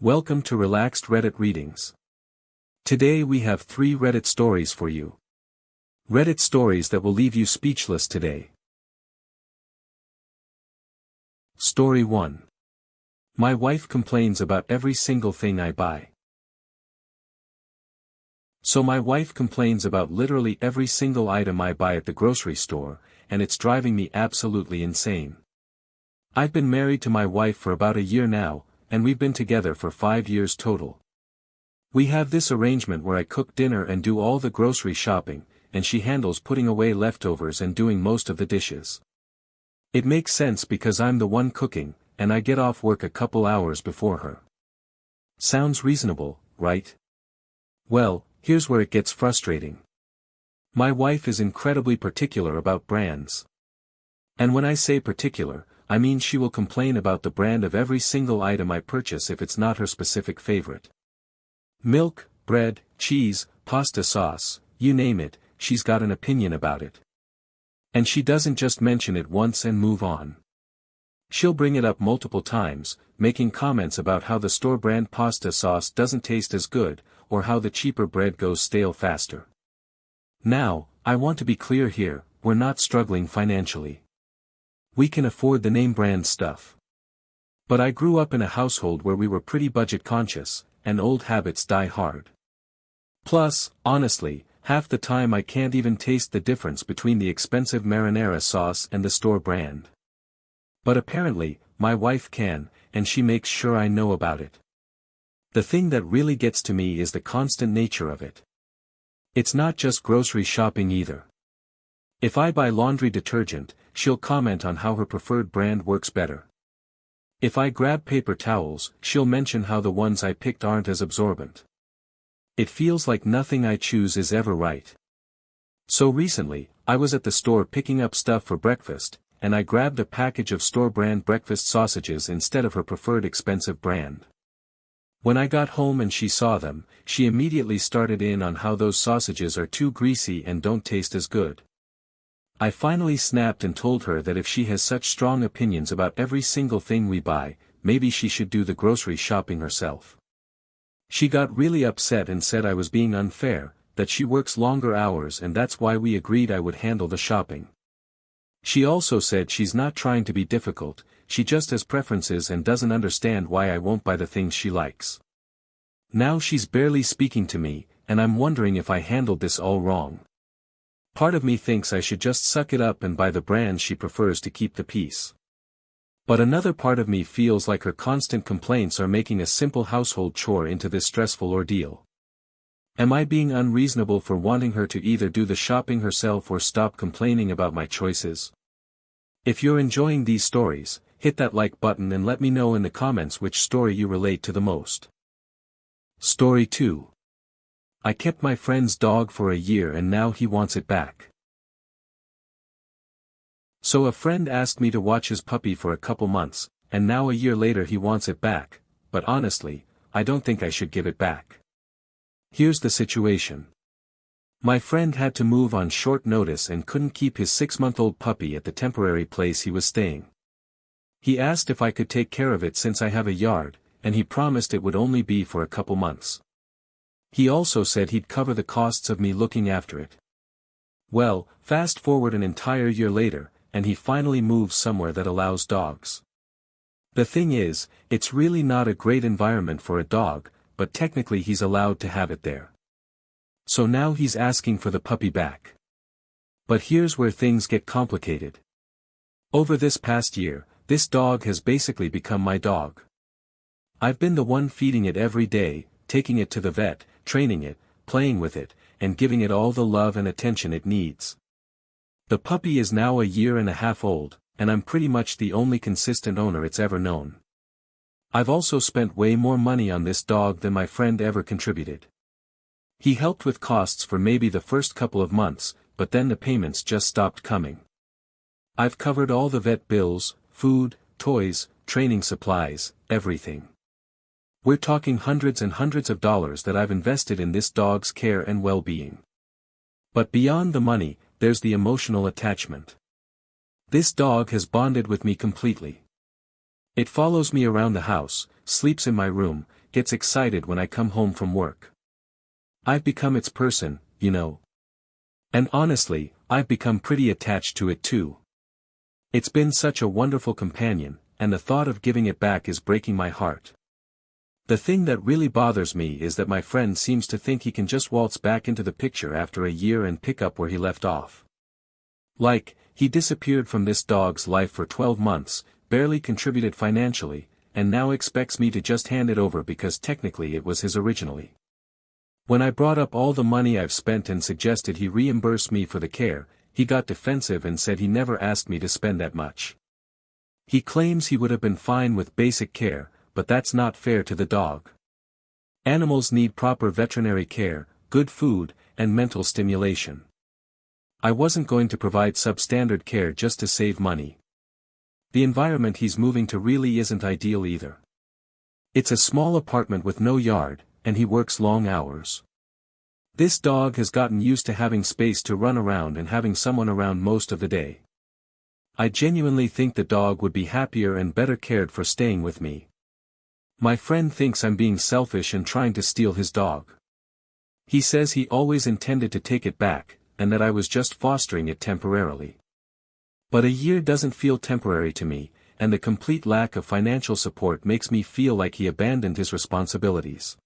Welcome to Relaxed Reddit Readings. Today we have 3 Reddit stories for you. Reddit stories that will leave you speechless today. Story 1. My wife complains about every single thing I buy. So my wife complains about literally every single item I buy at the grocery store, and it's driving me absolutely insane. I've been married to my wife for about a year now, and we've been together for 5 years total. We have this arrangement where I cook dinner and do all the grocery shopping, and she handles putting away leftovers and doing most of the dishes. It makes sense because I'm the one cooking, and I get off work a couple hours before her. Sounds reasonable, right? Well, here's where it gets frustrating. My wife is incredibly particular about brands. And when I say particular, I mean she will complain about the brand of every single item I purchase if it's not her specific favorite. Milk, bread, cheese, pasta sauce, you name it, she's got an opinion about it. And she doesn't just mention it once and move on. She'll bring it up multiple times, making comments about how the store brand pasta sauce doesn't taste as good, or how the cheaper bread goes stale faster. Now, I want to be clear here, we're not struggling financially. We can afford the name brand stuff. But I grew up in a household where we were pretty budget conscious, and old habits die hard. Plus, honestly, half the time I can't even taste the difference between the expensive marinara sauce and the store brand. But apparently, my wife can, and she makes sure I know about it. The thing that really gets to me is the constant nature of it. It's not just grocery shopping either. If I buy laundry detergent, she'll comment on how her preferred brand works better. If I grab paper towels, she'll mention how the ones I picked aren't as absorbent. It feels like nothing I choose is ever right. So recently, I was at the store picking up stuff for breakfast, and I grabbed a package of store-brand breakfast sausages instead of her preferred expensive brand. When I got home and she saw them, she immediately started in on how those sausages are too greasy and don't taste as good. I finally snapped and told her that if she has such strong opinions about every single thing we buy, maybe she should do the grocery shopping herself. She got really upset and said I was being unfair, that she works longer hours and that's why we agreed I would handle the shopping. She also said she's not trying to be difficult, she just has preferences and doesn't understand why I won't buy the things she likes. Now she's barely speaking to me, and I'm wondering if I handled this all wrong. Part of me thinks I should just suck it up and buy the brands she prefers to keep the peace. But another part of me feels like her constant complaints are making a simple household chore into this stressful ordeal. Am I being unreasonable for wanting her to either do the shopping herself or stop complaining about my choices? If you're enjoying these stories, hit that like button and let me know in the comments which story you relate to the most. Story 2. I kept my friend's dog for a year and now he wants it back. So a friend asked me to watch his puppy for a couple months, and now a year later he wants it back, but honestly, I don't think I should give it back. Here's the situation. My friend had to move on short notice and couldn't keep his 6-month-old puppy at the temporary place he was staying. He asked if I could take care of it since I have a yard, and he promised it would only be for a couple months. He also said he'd cover the costs of me looking after it. Well, fast forward an entire year later, and he finally moves somewhere that allows dogs. The thing is, it's really not a great environment for a dog, but technically he's allowed to have it there. So now he's asking for the puppy back. But here's where things get complicated. Over this past year, this dog has basically become my dog. I've been the one feeding it every day, taking it to the vet, training it, playing with it, and giving it all the love and attention it needs. The puppy is now a year and a half old, and I'm pretty much the only consistent owner it's ever known. I've also spent way more money on this dog than my friend ever contributed. He helped with costs for maybe the first couple of months, but then the payments just stopped coming. I've covered all the vet bills, food, toys, training supplies, everything. We're talking hundreds and hundreds of dollars that I've invested in this dog's care and well-being. But beyond the money, there's the emotional attachment. This dog has bonded with me completely. It follows me around the house, sleeps in my room, gets excited when I come home from work. I've become its person, you know. And honestly, I've become pretty attached to it too. It's been such a wonderful companion, and the thought of giving it back is breaking my heart. The thing that really bothers me is that my friend seems to think he can just waltz back into the picture after a year and pick up where he left off. Like, he disappeared from this dog's life for 12 months, barely contributed financially, and now expects me to just hand it over because technically it was his originally. When I brought up all the money I've spent and suggested he reimburse me for the care, he got defensive and said he never asked me to spend that much. He claims he would have been fine with basic care, but that's not fair to the dog. Animals need proper veterinary care, good food, and mental stimulation. I wasn't going to provide substandard care just to save money. The environment he's moving to really isn't ideal either. It's a small apartment with no yard, and he works long hours. This dog has gotten used to having space to run around and having someone around most of the day. I genuinely think the dog would be happier and better cared for staying with me. My friend thinks I'm being selfish and trying to steal his dog. He says he always intended to take it back, and that I was just fostering it temporarily. But a year doesn't feel temporary to me, and the complete lack of financial support makes me feel like he abandoned his responsibilities.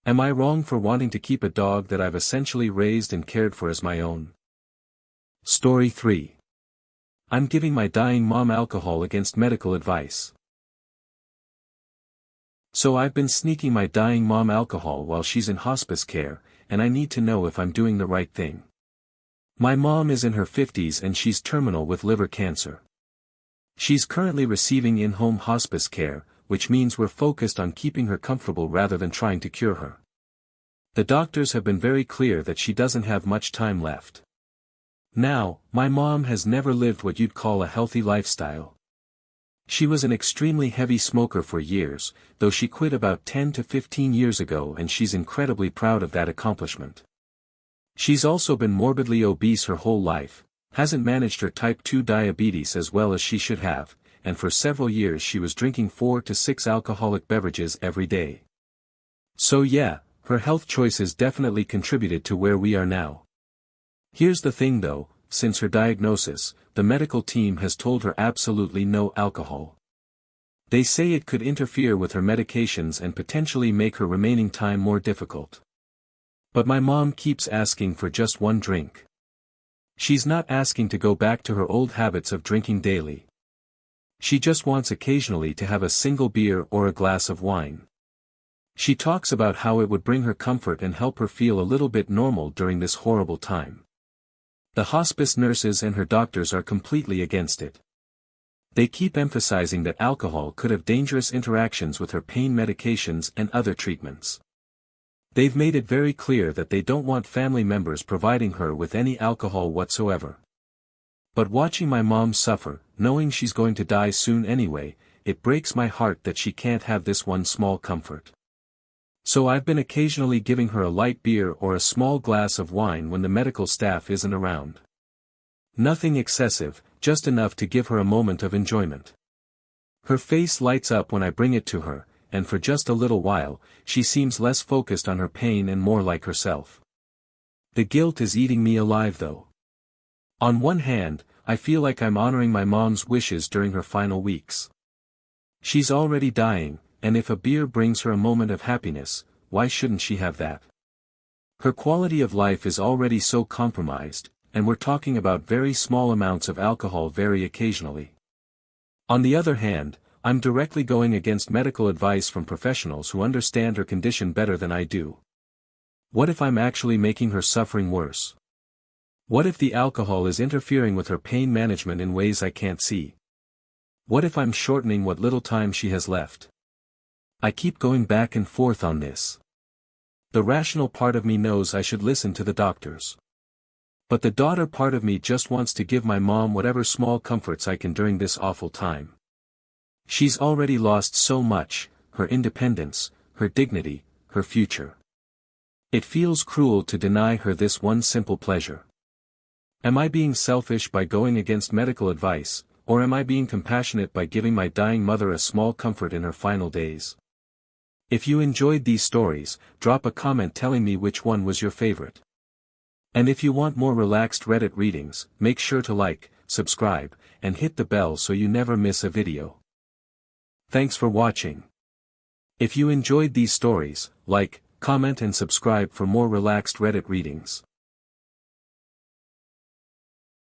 Am I wrong for wanting to keep a dog that I've essentially raised and cared for as my own? Story 3. I'm giving my dying mom alcohol against medical advice. So I've been sneaking my dying mom alcohol while she's in hospice care, and I need to know if I'm doing the right thing. My mom is in her 50s and she's terminal with liver cancer. She's currently receiving in-home hospice care, which means we're focused on keeping her comfortable rather than trying to cure her. The doctors have been very clear that she doesn't have much time left. Now, my mom has never lived what you'd call a healthy lifestyle. She was an extremely heavy smoker for years, though she quit about 10 to 15 years ago, and she's incredibly proud of that accomplishment. She's also been morbidly obese her whole life, hasn't managed her type 2 diabetes as well as she should have, and for several years she was drinking 4 to 6 alcoholic beverages every day. So yeah, her health choices definitely contributed to where we are now. Here's the thing though, since her diagnosis, the medical team has told her absolutely no alcohol. They say it could interfere with her medications and potentially make her remaining time more difficult. But my mom keeps asking for just one drink. She's not asking to go back to her old habits of drinking daily. She just wants occasionally to have a single beer or a glass of wine. She talks about how it would bring her comfort and help her feel a little bit normal during this horrible time. The hospice nurses and her doctors are completely against it. They keep emphasizing that alcohol could have dangerous interactions with her pain medications and other treatments. They've made it very clear that they don't want family members providing her with any alcohol whatsoever. But watching my mom suffer, knowing she's going to die soon anyway, it breaks my heart that she can't have this one small comfort. So I've been occasionally giving her a light beer or a small glass of wine when the medical staff isn't around. Nothing excessive, just enough to give her a moment of enjoyment. Her face lights up when I bring it to her, and for just a little while, she seems less focused on her pain and more like herself. The guilt is eating me alive though. On one hand, I feel like I'm honoring my mom's wishes during her final weeks. She's already dying, and if a beer brings her a moment of happiness, why shouldn't she have that? Her quality of life is already so compromised, and we're talking about very small amounts of alcohol very occasionally. On the other hand, I'm directly going against medical advice from professionals who understand her condition better than I do. What if I'm actually making her suffering worse? What if the alcohol is interfering with her pain management in ways I can't see? What if I'm shortening what little time she has left? I keep going back and forth on this. The rational part of me knows I should listen to the doctors. But the daughter part of me just wants to give my mom whatever small comforts I can during this awful time. She's already lost so much, her independence, her dignity, her future. It feels cruel to deny her this one simple pleasure. Am I being selfish by going against medical advice, or am I being compassionate by giving my dying mother a small comfort in her final days? If you enjoyed these stories, drop a comment telling me which one was your favorite. And if you want more relaxed Reddit readings, make sure to like, subscribe, and hit the bell so you never miss a video. Thanks for watching. If you enjoyed these stories, like, comment and subscribe for more relaxed Reddit readings.